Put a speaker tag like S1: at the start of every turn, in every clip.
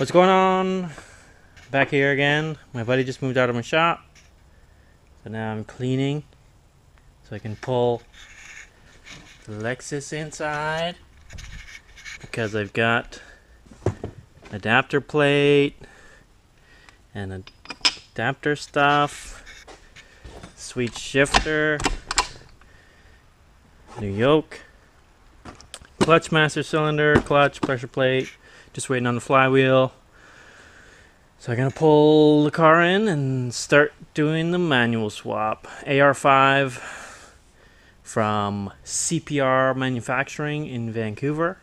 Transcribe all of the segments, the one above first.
S1: What's going on? Back here again. My buddy just moved out of my shop, so now I'm cleaning so I can pull the Lexus inside, because I've got adapter plate and adapter stuff, sweet shifter, new yoke, clutch master cylinder, clutch, pressure plate, just waiting on the flywheel. So I'm gonna pull the car in and start doing the manual swap. AR5 from CPR Manufacturing in Vancouver.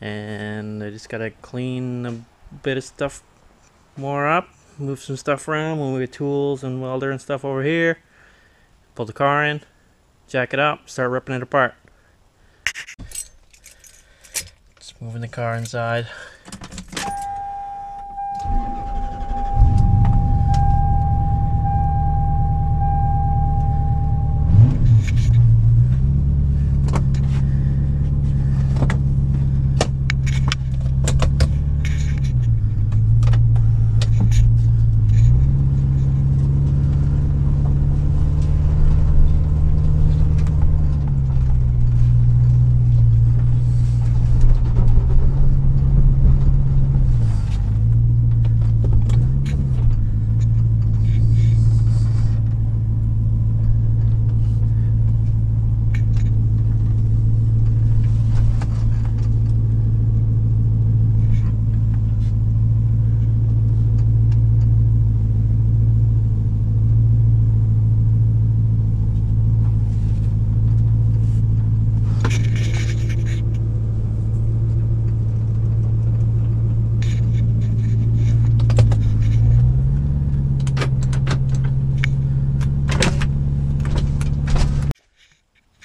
S1: And I just gotta clean a bit of stuff more up, move some stuff around, move the tools and welder and stuff over here. Pull the car in, jack it up, start ripping it apart. Just moving the car inside.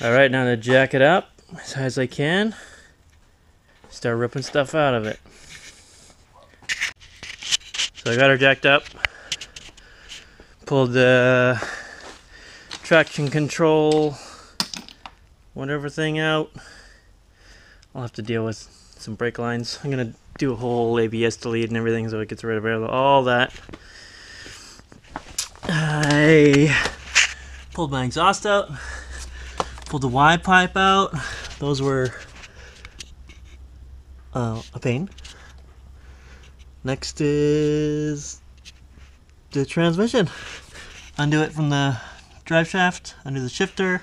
S1: Alright, now to jack it up as high as I can. Start ripping stuff out of it. So I got her jacked up. Pulled the traction control, whatever thing out. I'll have to deal with some brake lines. I'm going to do a whole ABS delete and everything so it gets rid of all that. I pulled my exhaust out. Pulled the Y pipe out. Those were a pain. Next is the transmission. Undo it from the drive shaft, undo the shifter,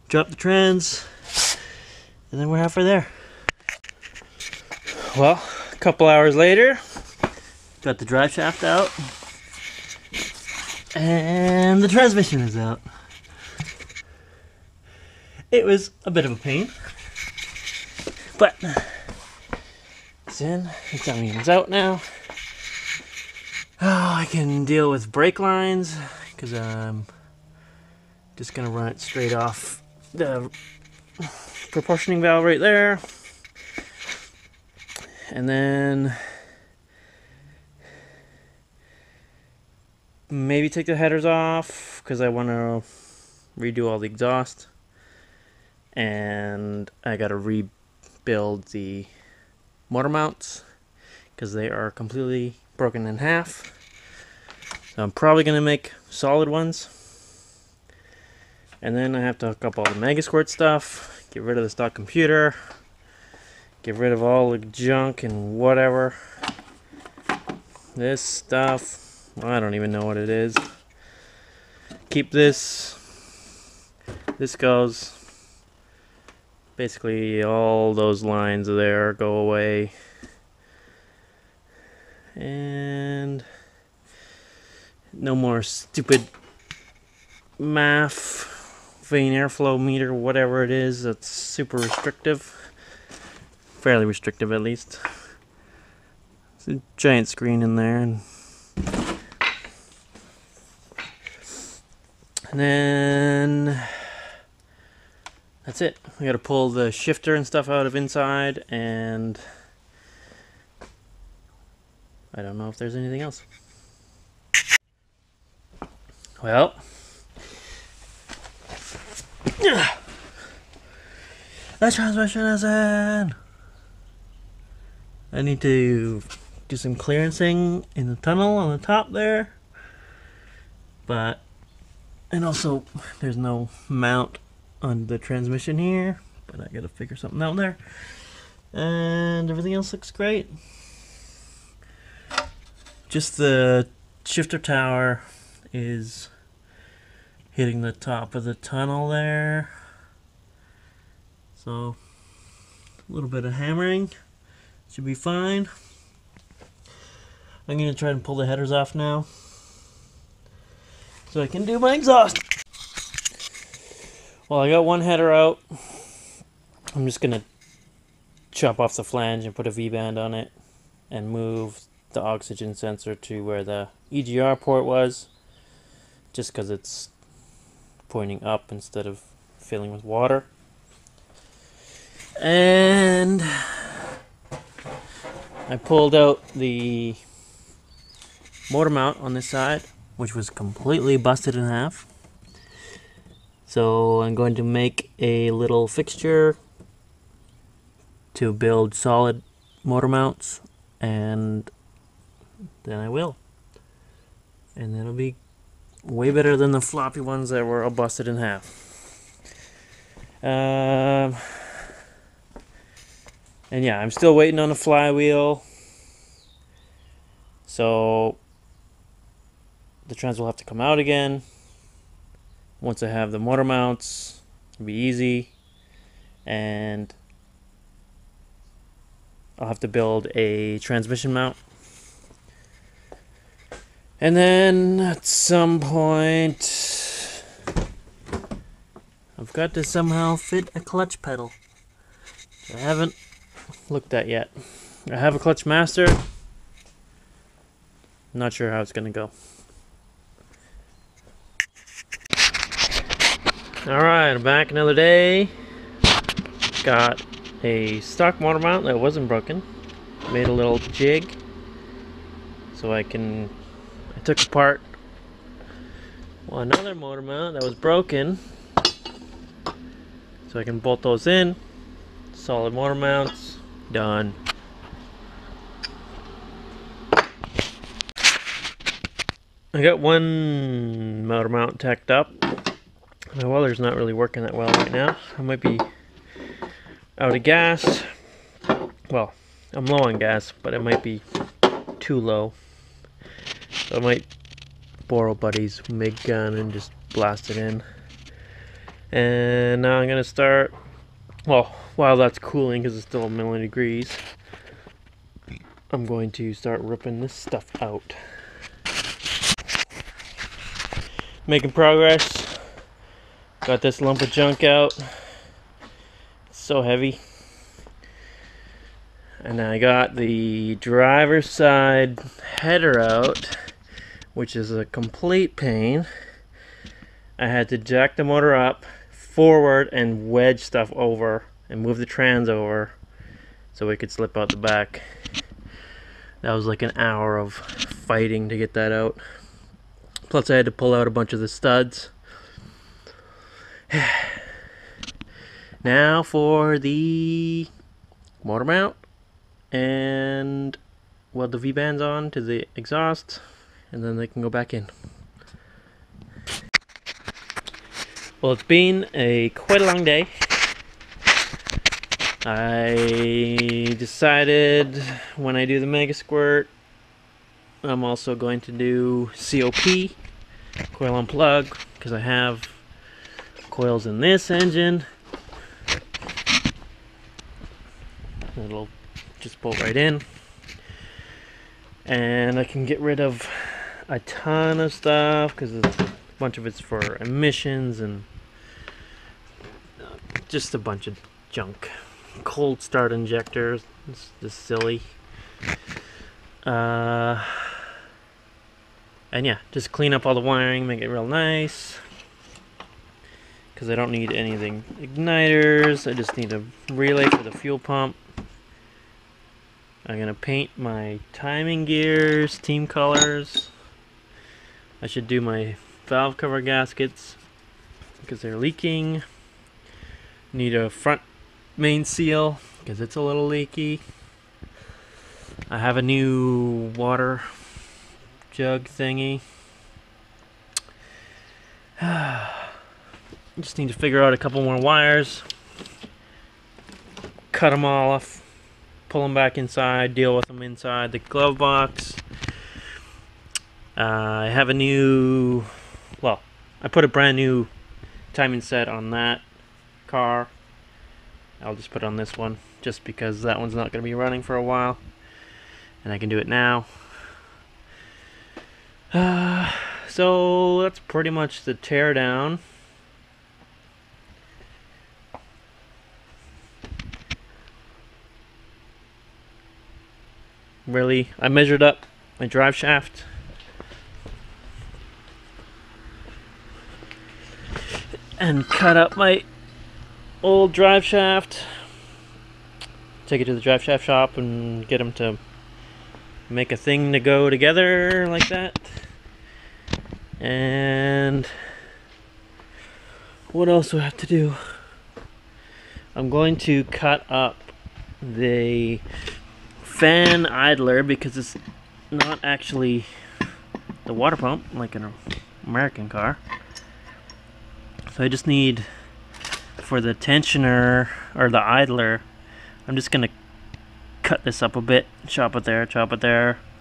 S1: drop the trans, and then we're halfway there. Well, a couple hours later, got the drive shaft out, and the transmission is out. It was a bit of a pain, but it's in. It's out now. Oh, I can deal with brake lines because I'm just gonna run it straight off the proportioning valve right there, and then maybe take the headers off because I want to redo all the exhaust. And I gotta rebuild the motor mounts because they are completely broken in half. So I'm probably gonna make solid ones. And then I have to hook up all the Megasquirt stuff, get rid of the stock computer, get rid of all the junk and whatever. This stuff, I don't even know what it is. Keep this. This goes. Basically all those lines there go away, and no more stupid MAF vane airflow meter, whatever it is. That's super restrictive, fairly restrictive at least. There's a giant screen in there, and then that's it. We gotta pull the shifter and stuff out of inside, and I don't know if there's anything else. Well, the transmission is in. I need to do some clearancing in the tunnel on the top there, and also there's no mount on the transmission here, but I gotta figure something out there. And everything else looks great. Just the shifter tower is hitting the top of the tunnel there, so a little bit of hammering should be fine. I'm gonna try and pull the headers off now so I can do my exhaust. Well, I got one header out. I'm just gonna chop off the flange and put a V-band on it and move the oxygen sensor to where the EGR port was, just because it's pointing up instead of filling with water. And I pulled out the motor mount on this side, which was completely busted in half. So I'm going to make a little fixture to build solid motor mounts, and then I will. And that'll be way better than the floppy ones that were all busted in half. And yeah, I'm still waiting on the flywheel. So the trans will have to come out again. Once I have the motor mounts, it'll be easy. And I'll have to build a transmission mount. And then at some point, I've got to somehow fit a clutch pedal. I haven't looked at yet. I have a clutch master. Not sure how it's gonna go. Alright, I'm back another day. Got a stock motor mount that wasn't broken. Made a little jig so I took apart another motor mount that was broken so I can bolt those in. Solid motor mounts, done. I got one motor mount tacked up. My welder's not really working that well right now. I might be out of gas. Well, I'm low on gas, but it might be too low. So I might borrow Buddy's MIG gun and just blast it in. And now I'm gonna start, well, while that's cooling because it's still a million degrees, I'm going to start ripping this stuff out. Making progress. Got this lump of junk out. It's so heavy. And I got the driver's side header out, which is a complete pain. I had to jack the motor up forward and wedge stuff over and move the trans over so we could slip out the back. That was like an hour of fighting to get that out. Plus I had to pull out a bunch of the studs. Now for the motor mount, and weld the V-bands on to the exhaust, and then they can go back in. Well, it's been quite a long day. I decided when I do the Mega Squirt, I'm also going to do COP, coil on plug, because I have coils in this engine. It'll just bolt right in, and I can get rid of a ton of stuff because a bunch of it's for emissions and just a bunch of junk. Cold start injectors, it's just silly. And yeah, just clean up all the wiring, make it real nice. Because I don't need anything igniters, I just need a relay for the fuel pump. I'm gonna paint my timing gears team colors. I should do my valve cover gaskets because they're leaking. Need a front main seal because it's a little leaky. I have a new water jug thingy. Just need to figure out a couple more wires, cut them all off, pull them back inside, deal with them inside the glove box. I have a new, well, I put a brand new timing set on that car. I'll just put it on this one just because that one's not going to be running for a while, and I can do it now. So that's pretty much the teardown. Really, I measured up my drive shaft. And cut up my old drive shaft. Take it to the drive shaft shop and get them to make a thing to go together like that. And what else do I have to do? I'm going to cut up the fan idler because it's not actually the water pump like an American car. So I just need, for the tensioner or the idler, I'm just gonna cut this up a bit, chop it there,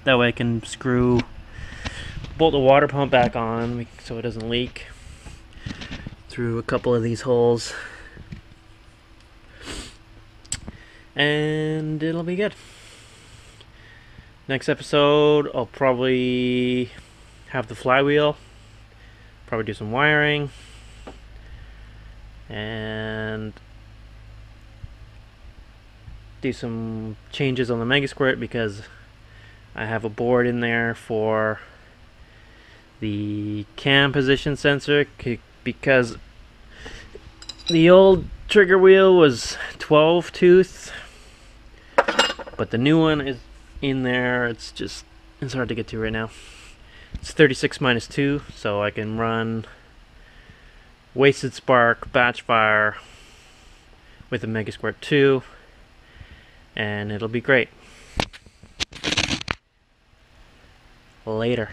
S1: that way I can bolt the water pump back on so it doesn't leak through a couple of these holes, and it'll be good. Next episode I'll probably have the flywheel, probably do some wiring, and do some changes on the Mega Squirt because I have a board in there for the cam position sensor because the old trigger wheel was 12 tooth, but the new one is in there. It's hard to get to right now. It's 36 minus 2, so I can run Wasted Spark, Batch Fire with a Mega Squirt 2, and it'll be great. Later.